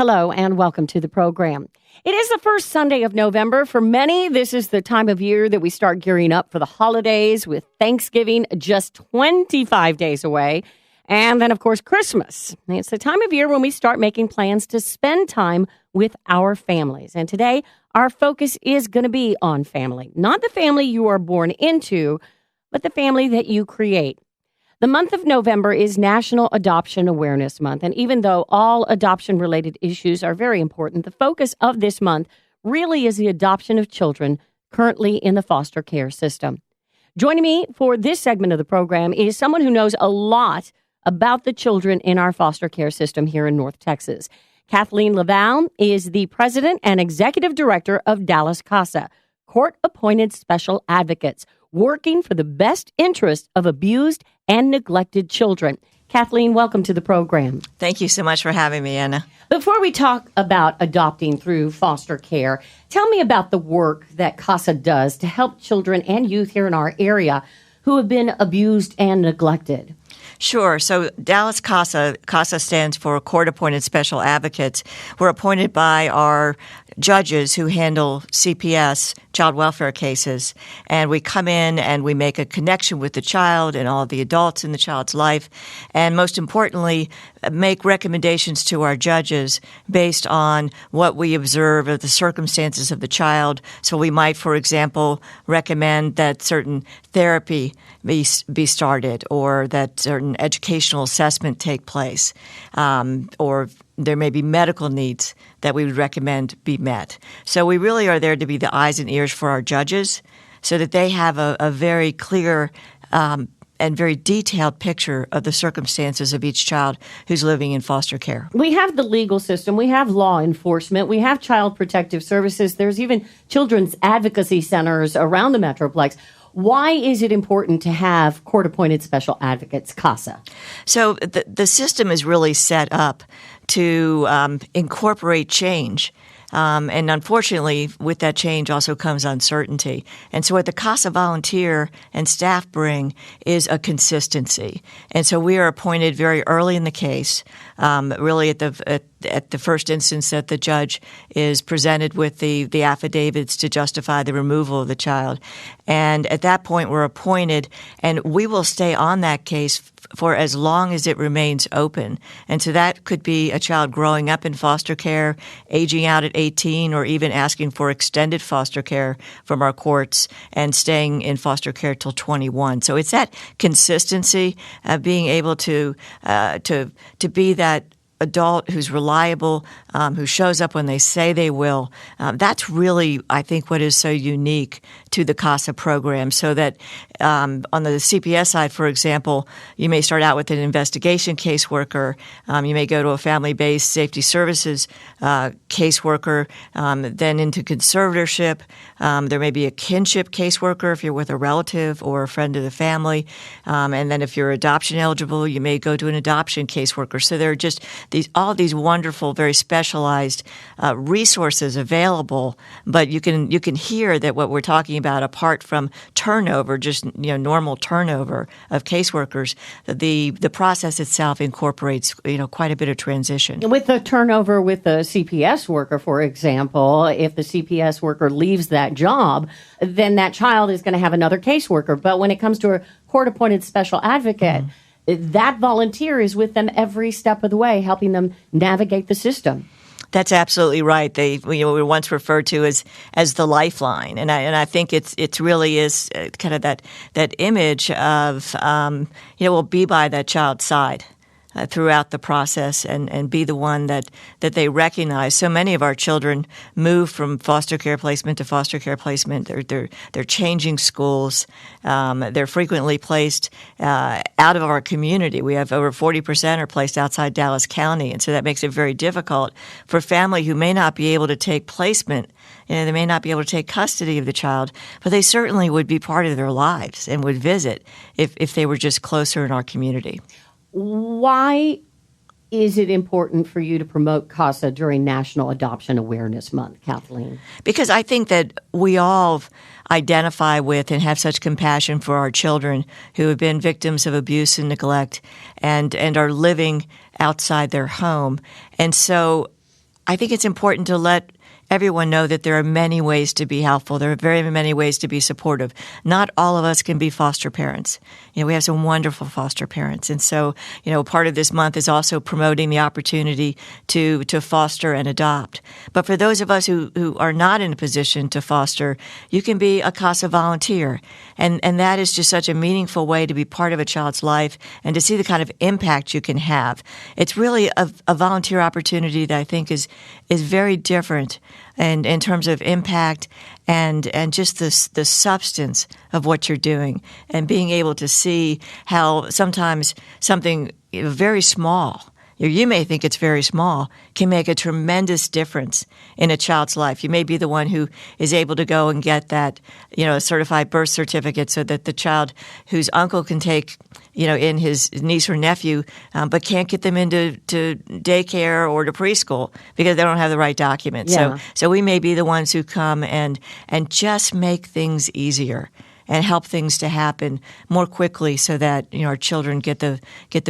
Hello and welcome to the program. It is the first Sunday of November. For many, this is the time of year that we start gearing up for the holidays, with Thanksgiving just 25 days away. And then, of course, Christmas. It's the time of year when we start making plans to spend time with our families. And today, our focus is going to be on family. Not the family you are born into, but the family that you create. The month of November is National Adoption Awareness Month, and even though all adoption-related issues are very important, the focus of this month really is the adoption of children currently in the foster care system. Joining me for this segment of the program is someone who knows a lot about the children in our foster care system here in North Texas. Kathleen LaValle is the president and executive director of Dallas CASA, Court-Appointed Special Advocates, working for the best interest of abused and neglected children. Kathleen, welcome to the program. Thank you so much for having me, Anna. Before we talk about adopting through foster care, tell me about the work that CASA does to help children and youth here in our area who have been abused and neglected. Sure. So Dallas CASA stands for Court-Appointed Special Advocates. We're appointed by our judges who handle CPS, child welfare cases, and we come in and we make a connection with the child and all the adults in the child's life, and most importantly, make recommendations to our judges based on what we observe of the circumstances of the child. So we might, for example, recommend that certain therapy be started, or that certain educational assessment take place, or there may be medical needs that we would recommend be met. So we really are there to be the eyes and ears for our judges so that they have a very clear and very detailed picture of the circumstances of each child who's living in foster care. We have the legal system. We have law enforcement. We have child protective services. There's even children's advocacy centers around the Metroplex. Why is it important to have court-appointed special advocates, CASA? So the system is really set up to incorporate change. And unfortunately, with that change also comes uncertainty. And so what the CASA volunteer and staff bring is a consistency. And so we are appointed very early in the case, really at the first instance that the judge is presented with the affidavits to justify the removal of the child. And at that point, we're appointed, and we will stay on that case for as long as it remains open. And so that could be a child growing up in foster care, aging out at 18, or even asking for extended foster care from our courts and staying in foster care till 21. So it's that consistency of being able to be that adult who's reliable, who shows up when they say they will. That's really, I think, what is so unique to the CASA program. So that on the CPS side, for example, you may start out with an investigation caseworker. You may go to a family-based safety services caseworker, then into conservatorship. There may be a kinship caseworker if you're with a relative or a friend of the family. And then if you're adoption eligible, you may go to an adoption caseworker. So there are just all these wonderful, very specialized resources available, but you can hear that what we're talking about, apart from turnover, just normal turnover of caseworkers, the process itself incorporates quite a bit of transition. With the turnover with the CPS worker, for example, if the CPS worker leaves that job, then that child is going to have another caseworker. But when it comes to a court-appointed special advocate, that volunteer is with them every step of the way, helping them navigate the system. That's absolutely right. They were once referred to as the lifeline, and I think it really is kind of that image of will be by that child's side throughout the process and be the one that they recognize. So many of our children move from foster care placement to foster care placement. They're changing schools. They're frequently placed out of our community. We have over 40% are placed outside Dallas County, and so that makes it very difficult for family who may not be able to take placement. They may not be able to take custody of the child, but they certainly would be part of their lives and would visit if they were just closer in our community. Why is it important for you to promote CASA during National Adoption Awareness Month, Kathleen? Because I think that we all identify with and have such compassion for our children who have been victims of abuse and neglect and are living outside their home. And so I think it's important to let everyone know that there are many ways to be helpful. There are very many ways to be supportive. Not all of us can be foster parents. We have some wonderful foster parents. And so, part of this month is also promoting the opportunity to foster and adopt. But for those of us who are not in a position to foster, you can be a CASA volunteer. And that is just such a meaningful way to be part of a child's life and to see the kind of impact you can have. It's really a volunteer opportunity that I think is very different and in terms of impact and just the substance of what you're doing, and being able to see how sometimes something very small, you may think it's very small, can make a tremendous difference in a child's life. You may be the one who is able to go and get that, certified birth certificate so that the child whose uncle can take, in his niece or nephew, but can't get them into daycare or to preschool because they don't have the right documents. Yeah. So we may be the ones who come and just make things easier and help things to happen more quickly so that our children get the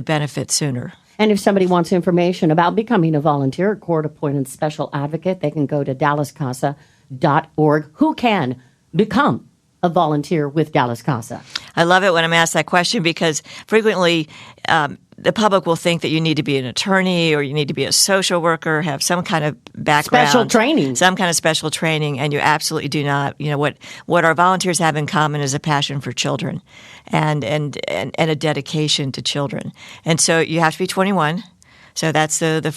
benefit sooner. And if somebody wants information about becoming a volunteer, court-appointed special advocate, they can go to DallasCASA.org. Who can become a volunteer with Dallas CASA? I love it when I'm asked that question because frequently the public will think that you need to be an attorney or you need to be a social worker, have some kind of background. Special training. Some kind of special training, and you absolutely do not. What our volunteers have in common is a passion for children and a dedication to children. And so you have to be 21. So that's the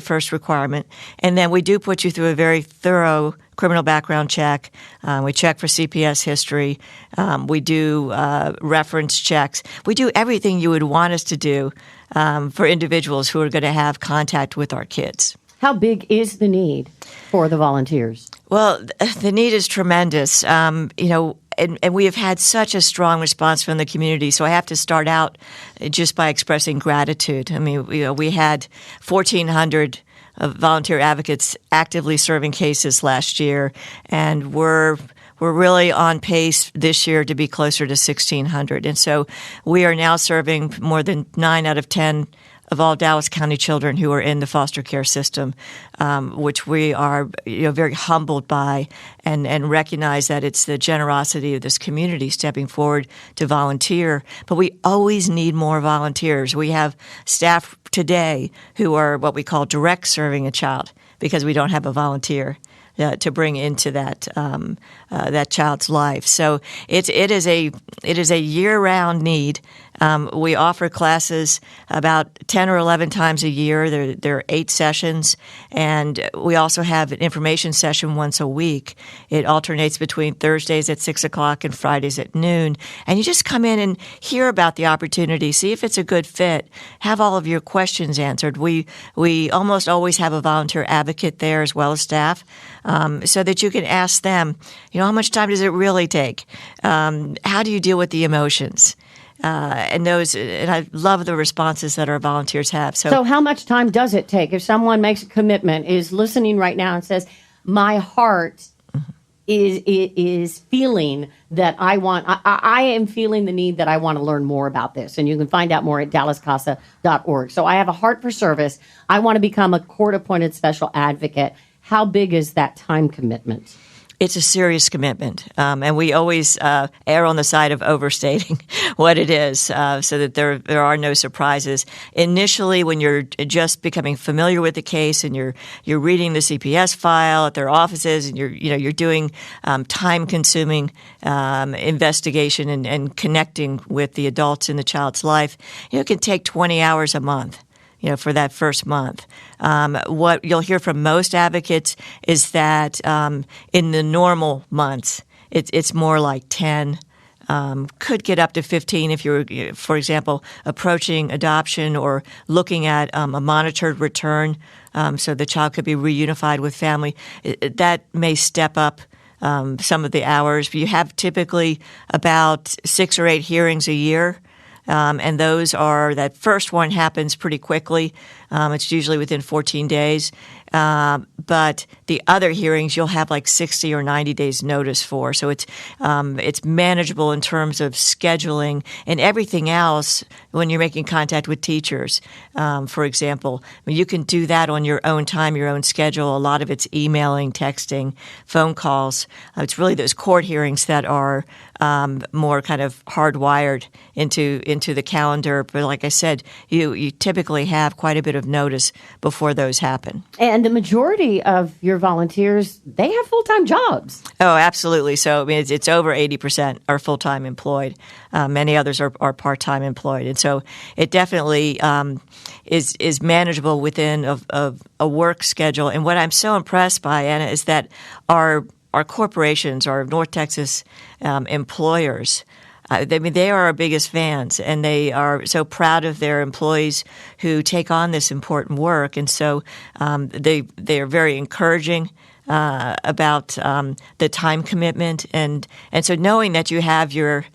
first requirement. And then we do put you through a very thorough criminal background check. We check for CPS history. We do reference checks. We do everything you would want us to do for individuals who are going to have contact with our kids. How big is the need for the volunteers? Well, the need is tremendous. And we have had such a strong response from the community. So I have to start out just by expressing gratitude. I mean, we had 1,400 volunteer advocates actively serving cases last year, and we're really on pace this year to be closer to 1,600. And so we are now serving more than 9 out of 10 of all Dallas County children who are in the foster care system, which we are very humbled by and recognize that it's the generosity of this community stepping forward to volunteer. But we always need more volunteers. We have staff today who are what we call direct serving a child because we don't have a volunteer to bring into that child's life. So it is a year-round need. We offer classes about 10 or 11 times a year. There are 8 sessions, and we also have an information session once a week. It alternates between Thursdays at 6 o'clock and Fridays at noon. And you just come in and hear about the opportunity, see if it's a good fit, have all of your questions answered. We almost always have a volunteer advocate there as well as staff, so that you can ask them, how much time does it really take? How do you deal with the emotions? And I love the responses that our volunteers have. So how much time does it take if someone makes a commitment, is listening right now and says, my heart is feeling that I am feeling the need that I want to learn more about this. And you can find out more at DallasCASA.org. So I have a heart for service. I want to become a court-appointed special advocate. How big is that time commitment? It's a serious commitment, and we always err on the side of overstating what it is so that there are no surprises. Initially, when you're just becoming familiar with the case and you're reading the CPS file at their offices and you're doing time-consuming investigation and connecting with the adults in the child's life, it can take 20 hours a month. For that first month. What you'll hear from most advocates is that in the normal months, it's more like 10, could get up to 15 if you're, for example, approaching adoption or looking at a monitored return, so the child could be reunified with family. That may step up some of the hours. You have typically about 6 or 8 hearings a year. And that first one happens pretty quickly. It's usually within 14 days. But the other hearings you'll have like 60 or 90 days notice for. So it's manageable in terms of scheduling and everything else when you're making contact with teachers. For example, I mean, you can do that on your own time, your own schedule. A lot of it's emailing, texting, phone calls. It's really those court hearings that are more kind of hardwired into the calendar. But like I said, you typically have quite a bit of notice before those happen. And the majority of your volunteers, they have full-time jobs. Oh, absolutely. So I mean, it's over 80% are full-time employed. Many others are part-time employed, and so it definitely is manageable within a work schedule. And what I'm so impressed by, Anna, is that our corporations, our North Texas employers, they are our biggest fans, and they are so proud of their employees who take on this important work. And so they are very encouraging about the time commitment, and so knowing that you have your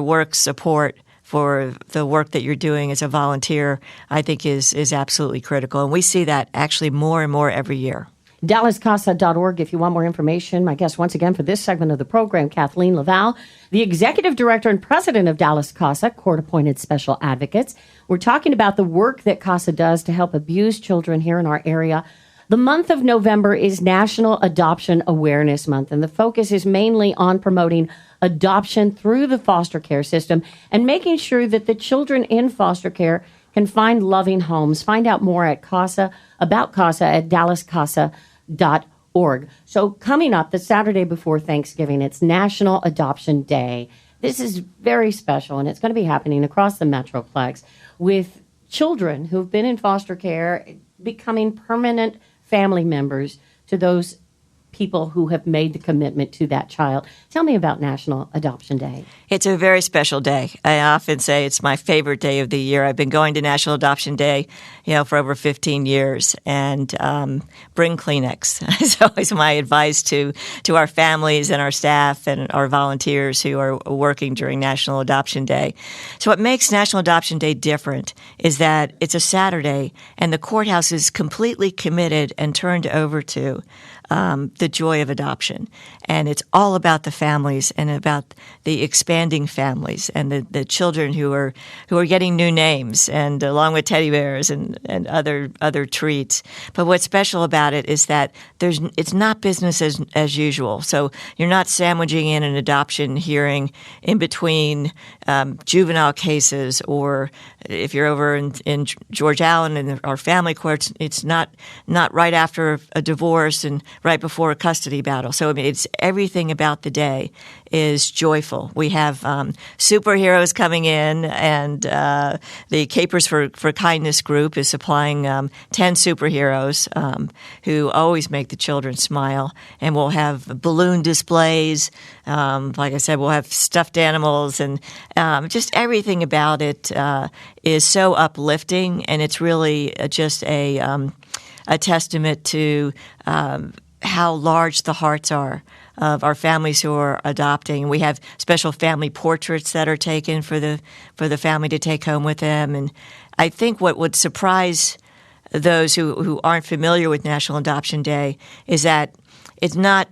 work support for the work that you're doing as a volunteer, I think is absolutely critical. And we see that actually more and more every year. DallasCasa.org if you want more information. My guest once again for this segment of the program, Kathleen LaValle, the Executive Director and President of Dallas CASA, Court-Appointed Special Advocates. We're talking about the work that CASA does to help abused children here in our area. The month of November is National Adoption Awareness Month, and the focus is mainly on promoting adoption through the foster care system and making sure that the children in foster care can find loving homes. Find out more at CASA, about CASA at DallasCasa.org. So coming up the Saturday before Thanksgiving, it's National Adoption Day. This is very special, and it's going to be happening across the Metroplex with children who've been in foster care becoming permanent family members to those people who have made the commitment to that child. Tell me about National Adoption Day. It's a very special day. I often say it's my favorite day of the year. I've been going to National Adoption Day, for over 15 years, and bring Kleenex. It's always my advice to our families and our staff and our volunteers who are working during National Adoption Day. So what makes National Adoption Day different is that it's a Saturday, and the courthouse is completely committed and turned over to the joy of adoption. And it's all about the families and about the expanding families and the children who are getting new names, and along with teddy bears and other treats. But what's special about it is that it's not business as usual. So you're not sandwiching in an adoption hearing in between juvenile cases, or if you're over in George Allen and our family courts, it's not right after a divorce and right before a custody battle. So I mean, it's everything about the day is joyful. We have superheroes coming in, and the Capers for Kindness group is supplying 10 superheroes who always make the children smile. And we'll have balloon displays. Like I said, we'll have stuffed animals, and just everything about it is so uplifting, and it's really just a testament to how large the hearts are of our families who are adopting. We have special family portraits that are taken for the family to take home with them. And I think what would surprise those who aren't familiar with National Adoption Day is that it's not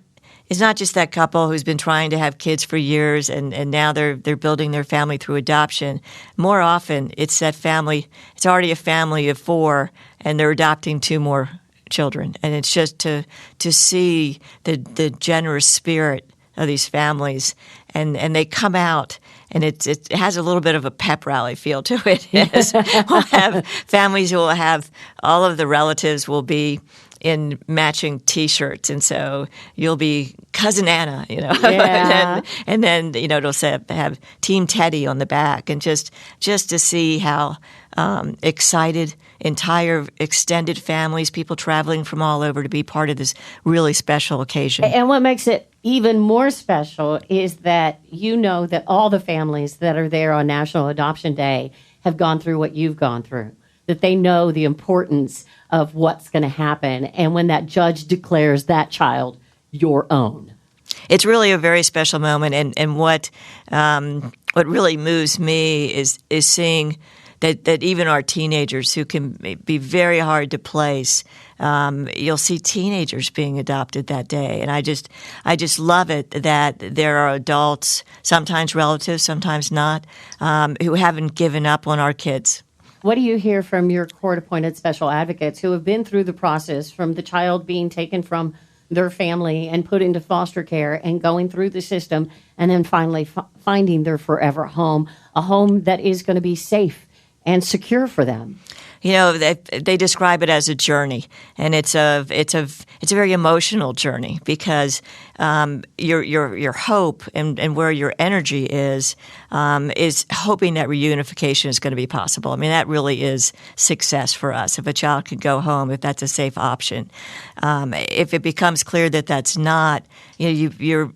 just that couple who's been trying to have kids for years and now they're building their family through adoption. More often, it's that family. It's already a family of 4, and they're adopting 2 more children, and it's just to see the generous spirit of these families, and they come out, and it has a little bit of a pep rally feel to it. Yes. We'll have families who will have all of the relatives will be in matching T-shirts, and so you'll be Cousin Anna, Yeah. and then it'll have Team Teddy on the back, and just to see how excited entire extended families, people traveling from all over to be part of this really special occasion. And what makes it even more special is that that all the families that are there on National Adoption Day have gone through what you've gone through, that they know the importance of what's going to happen, and when that judge declares that child your own. It's really a very special moment, and what really moves me is seeing that even our teenagers, who can be very hard to place, you'll see teenagers being adopted that day. And I just love it that there are adults, sometimes relatives, sometimes not, who haven't given up on our kids. What do you hear from your court-appointed special advocates who have been through the process from the child being taken from their family and put into foster care and going through the system and then finally finding their forever home, a home that is going to be safe and secure for them? You know, they describe it as a journey, and it's a very emotional journey because your hope and where your energy is hoping that reunification is going to be possible. I mean, that really is success for us. If a child can go home, if that's a safe option, if it becomes clear that that's not, you're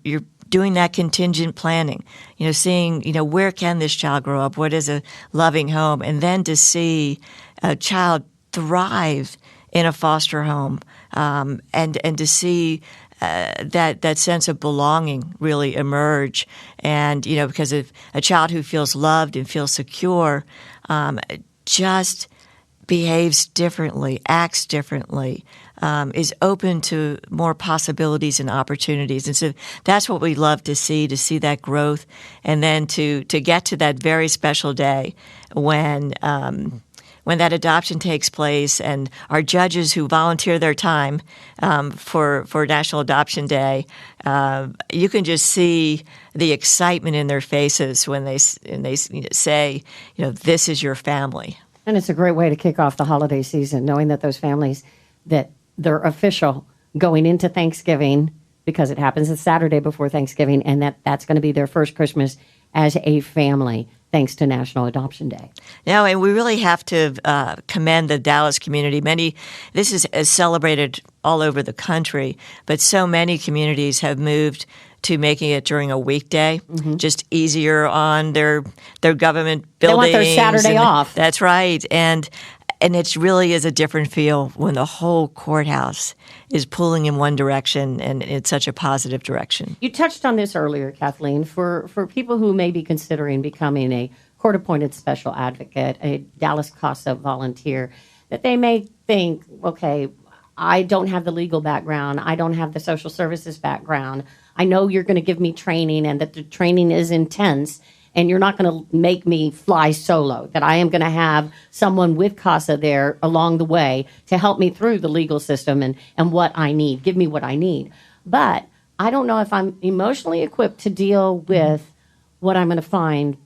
doing that contingent planning, seeing, where can this child grow up? What is a loving home? And then to see a child thrive in a foster home, and to see that sense of belonging really emerge. And, because of a child who feels loved and feels secure, just behaves differently, acts differently, is open to more possibilities and opportunities. And so that's what we love to see that growth, and then to get to that very special day when that adoption takes place, and our judges who volunteer their time for National Adoption Day, you can just see the excitement in their faces when they say, this is your family. And it's a great way to kick off the holiday season, knowing that those families, that they're official going into Thanksgiving, because it happens the Saturday before Thanksgiving, and that's going to be their first Christmas as a family, thanks to National Adoption Day. No, and we really have to commend the Dallas community. This is celebrated all over the country, but so many communities have moved to making it during a weekday, just easier on their government buildings. They want their Saturday off. That's right. And it really is a different feel when the whole courthouse is pulling in one direction, and it's such a positive direction. You touched on this earlier, Kathleen. For people who may be considering becoming a court-appointed special advocate, a Dallas CASA volunteer, that they may think, okay, I don't have the legal background. I don't have the social services background. I know you're going to give me training, and that the training is intense, and you're not going to make me fly solo, that I am going to have someone with CASA there along the way to help me through the legal system and what I need, give me what I need. But I don't know if I'm emotionally equipped to deal with what I'm going to find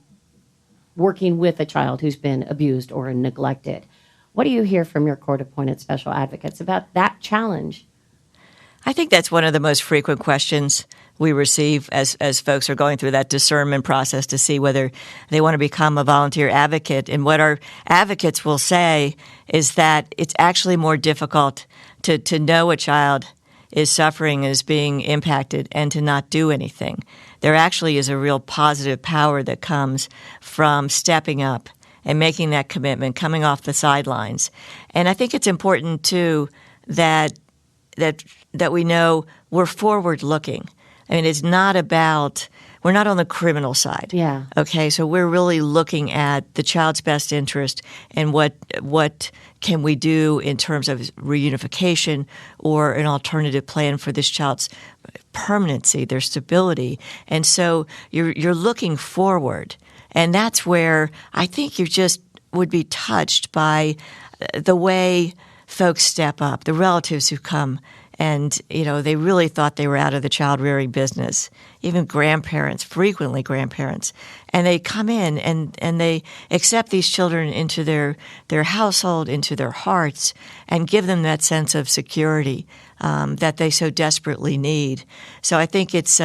working with a child who's been abused or neglected. What do you hear from your court-appointed special advocates about that challenge? I think that's one of the most frequent questions we receive as folks are going through that discernment process to see whether they want to become a volunteer advocate. And what our advocates will say is that it's actually more difficult to know a child is suffering and is being impacted and to not do anything. There actually is a real positive power that comes from stepping up and making that commitment, coming off the sidelines. And I think it's important, too, that we know we're forward-looking. I mean, it's not about – we're not on the criminal side. Yeah. Okay, so we're really looking at the child's best interest and what can we do in terms of reunification or an alternative plan for this child's permanency, their stability. And so you're looking forward. And that's where I think you just would be touched by the way folks step up, the relatives who come and, they really thought they were out of the child rearing business, even grandparents, frequently grandparents. And they come in and they accept these children into their household, into their hearts, and give them that sense of security that they so desperately need. So I think it's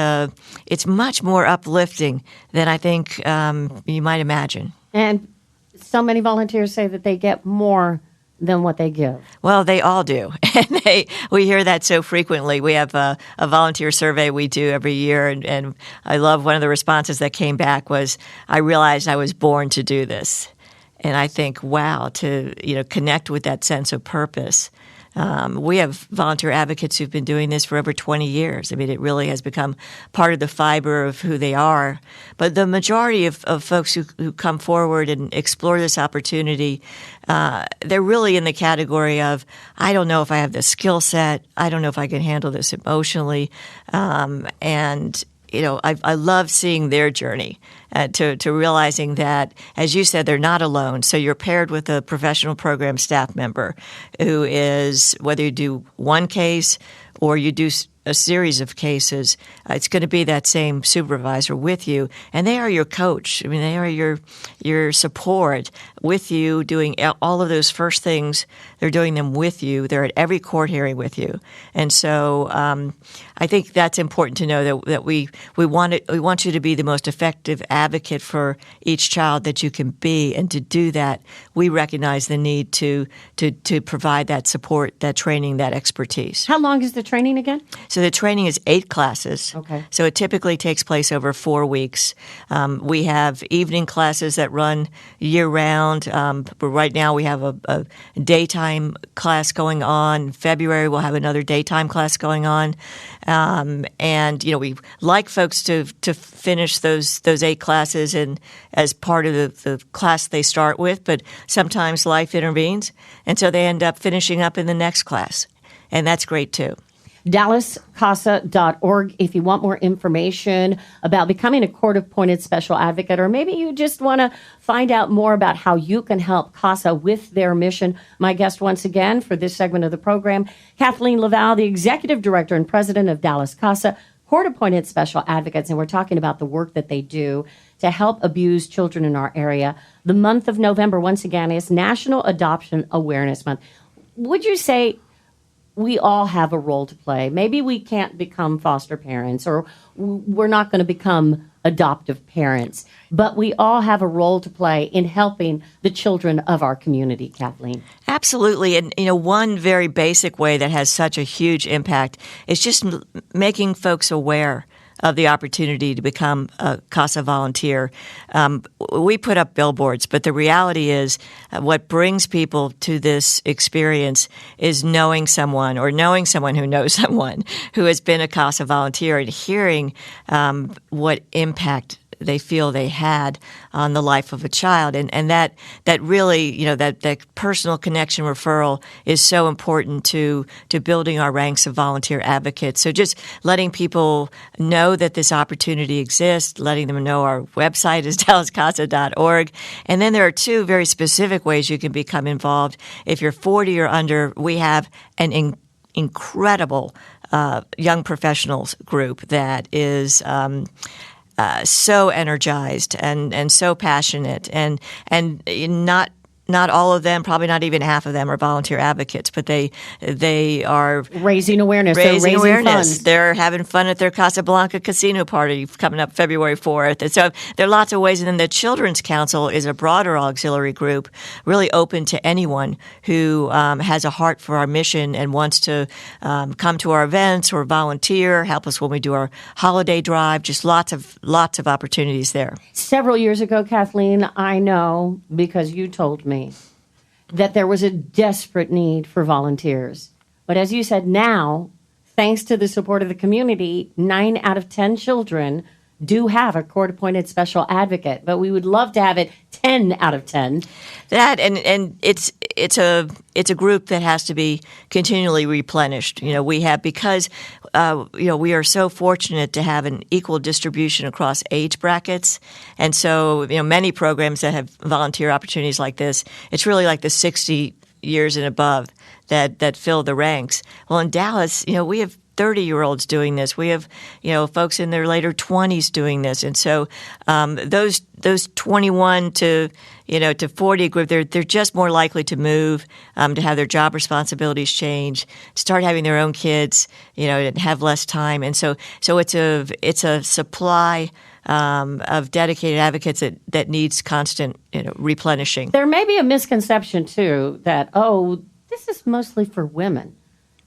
much more uplifting than I think you might imagine. And so many volunteers say that they get more than what they give. Well, they all do. And we hear that so frequently. We have a volunteer survey we do every year, and I love one of the responses that came back was, I realized I was born to do this. And I think, wow, to connect with that sense of purpose, We have volunteer advocates who've been doing this for over 20 years. I mean, it really has become part of the fiber of who they are. But the majority of folks who come forward and explore this opportunity, they're really in the category of, I don't know if I have the skill set. I don't know if I can handle this emotionally. And I love seeing their journey to realizing that, as you said, they're not alone. So you're paired with a professional program staff member who is, whether you do one case or you do a series of cases, it's going to be that same supervisor with you, and they are your coach. I mean, they are your support with you, doing all of those first things. They're doing them with you. They're at every court hearing with you, and so I think that's important to know that we want you to be the most effective advocate for each child that you can be, and to do that, we recognize the need to provide that support, that training, that expertise. How long is the training again? So the training is 8 classes. Okay. So it typically takes place over 4 weeks. We have evening classes that run year-round. But right now we have a daytime class going on. In February we'll have another daytime class going on. And we like folks to finish those 8 classes and as part of the class they start with. But sometimes life intervenes, and so they end up finishing up in the next class, and that's great too. DallasCASA.org if you want more information about becoming a court-appointed special advocate, or maybe you just want to find out more about how you can help CASA with their mission. My guest once again for this segment of the program, Kathleen LaValle, the Executive Director and President of Dallas CASA, court-appointed special advocates, and we're talking about the work that they do to help abused children in our area. The month of November, once again, is National Adoption Awareness Month. Would you say we all have a role to play? Maybe we can't become foster parents, or we're not going to become adoptive parents, but we all have a role to play in helping the children of our community, Kathleen. Absolutely. And, one very basic way that has such a huge impact is just making folks aware of the opportunity to become a CASA volunteer. We put up billboards, but the reality is what brings people to this experience is knowing someone or knowing someone who knows someone who has been a CASA volunteer and hearing what impact they feel they had on the life of a child. And that really, that personal connection referral is so important to building our ranks of volunteer advocates. So just letting people know that this opportunity exists, letting them know our website is DallasCASA.org. And then there are 2 very specific ways you can become involved. If you're 40 or under, we have an incredible young professionals group that is so energized and so passionate, and not all of them, probably not even half of them, are volunteer advocates, but they are raising awareness. Raising awareness. Funds. They're having fun at their Casablanca casino party coming up February 4th. And so there are lots of ways. And then the Children's Council is a broader auxiliary group, really open to anyone who has a heart for our mission and wants to come to our events or volunteer, help us when we do our holiday drive. Just lots of opportunities there. Several years ago, Kathleen, I know because you told me that there was a desperate need for volunteers. But as you said, now, thanks to the support of the community, 9 out of 10 children do have a court-appointed special advocate. But we would love to have it 10 out of 10. That and it's a group that has to be continually replenished. We have because we are so fortunate to have an equal distribution across age brackets, and so many programs that have volunteer opportunities like this, it's really like the 60 years and above that fill the ranks. Well, in Dallas, we have 30-year-olds doing this. We have, folks in their later 20s doing this, and so those 21 to 40 group, they're just more likely to move, to have their job responsibilities change, start having their own kids, and have less time, and so it's a supply of dedicated advocates that needs constant replenishing. There may be a misconception too that this is mostly for women.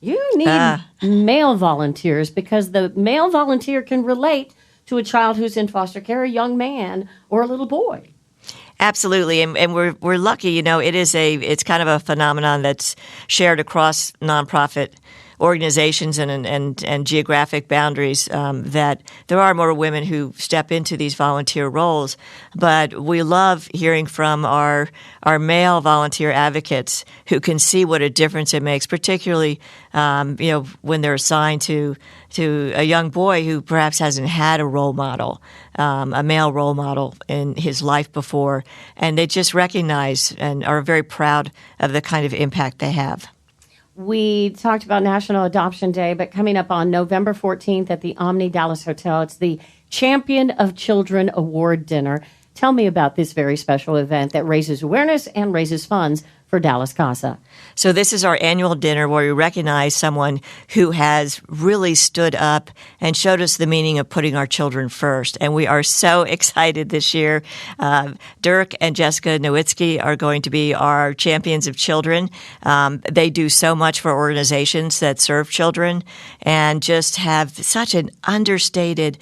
You need male volunteers because the male volunteer can relate to a child who's in foster care, a young man or a little boy. Absolutely, and we're lucky. It's kind of a phenomenon that's shared across nonprofit organizations and geographic boundaries, that there are more women who step into these volunteer roles. But we love hearing from our male volunteer advocates who can see what a difference it makes, particularly when they're assigned to a young boy who perhaps hasn't had a role model, a male role model in his life before, and they just recognize and are very proud of the kind of impact they have. We talked about National Adoption Day, but coming up on November 14th at the Omni Dallas Hotel, it's the Champion of Children Award Dinner. Tell me about this very special event that raises awareness and raises funds for Dallas CASA. So this is our annual dinner where we recognize someone who has really stood up and showed us the meaning of putting our children first. And we are so excited this year. Dirk and Jessica Nowitzki are going to be our champions of children. They do so much for organizations that serve children and just have such an understated,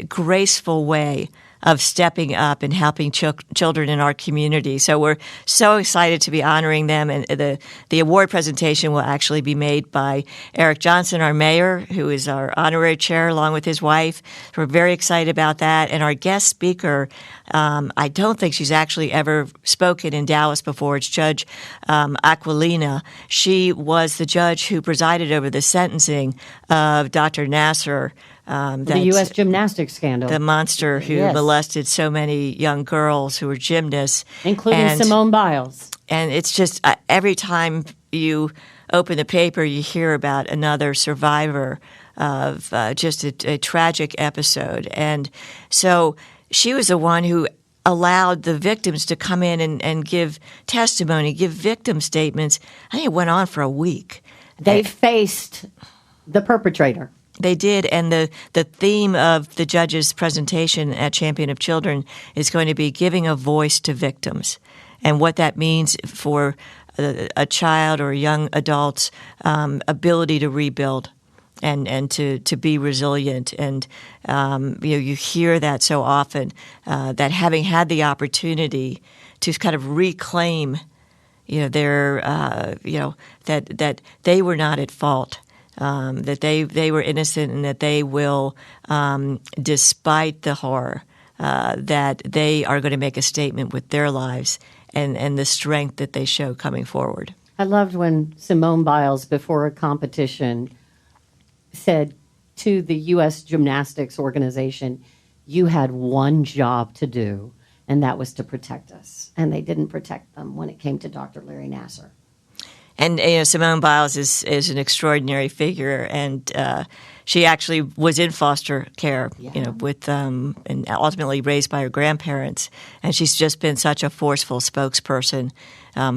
graceful way of stepping up and helping children in our community. So we're so excited to be honoring them. And the award presentation will actually be made by Eric Johnson, our mayor, who is our honorary chair, along with his wife. So we're very excited about that. And our guest speaker, I don't think she's actually ever spoken in Dallas before. It's Judge Aquilina. She was the judge who presided over the sentencing of Dr. Nassar, the U.S. gymnastics scandal. The monster who molested so many young girls who were gymnasts. Including Simone Biles. And it's just every time you open the paper, you hear about another survivor of just a tragic episode. And so she was the one who allowed the victims to come in and give testimony, give victim statements. I think it went on for a week. They faced the perpetrator. They did, and the theme of the judge's presentation at Champion of Children is going to be giving a voice to victims and what that means for a child or a young adult's ability to rebuild and to be resilient. And you hear that so often, that having had the opportunity to kind of reclaim their that they were not at fault. That they were innocent and that they will, despite the horror, that they are going to make a statement with their lives and the strength that they show coming forward. I loved when Simone Biles, before a competition, said to the U.S. Gymnastics Organization, you had one job to do, and that was to protect us. And they didn't protect them when it came to Dr. Larry Nassar. And Simone Biles is an extraordinary figure, and she actually was in foster care, with and ultimately raised by her grandparents. And she's just been such a forceful spokesperson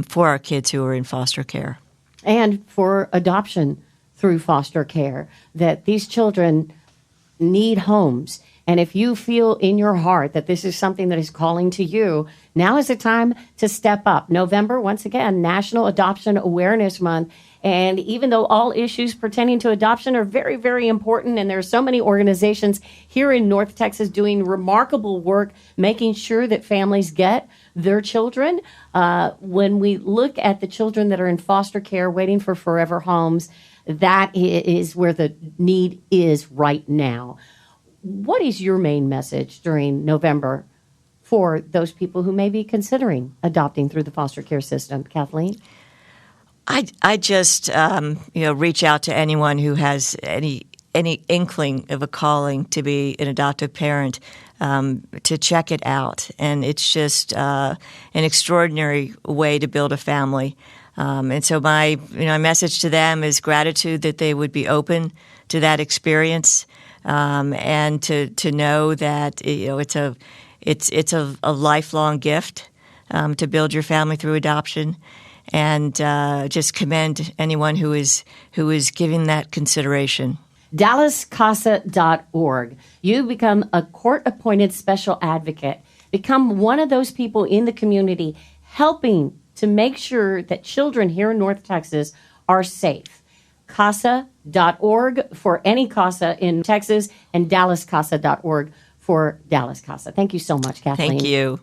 for our kids who are in foster care, and for adoption through foster care. That these children need homes. And if you feel in your heart that this is something that is calling to you, now is the time to step up. November, once again, National Adoption Awareness Month. And even though all issues pertaining to adoption are very, very important, and there are so many organizations here in North Texas doing remarkable work, making sure that families get their children, when we look at the children that are in foster care waiting for forever homes, that is where the need is right now. What is your main message during November for those people who may be considering adopting through the foster care system, Kathleen? I just reach out to anyone who has any inkling of a calling to be an adoptive parent, to check it out. And it's just an extraordinary way to build a family. And so my message to them is gratitude that they would be open to that experience. And to know that it's a lifelong gift to build your family through adoption, and just commend anyone who is giving that consideration. DallasCasa.org. You become a court-appointed special advocate. Become one of those people in the community helping to make sure that children here in North Texas are safe. CASA.org for any CASA in Texas, and DallasCasa.org for Dallas CASA. Thank you so much, Kathleen. Thank you.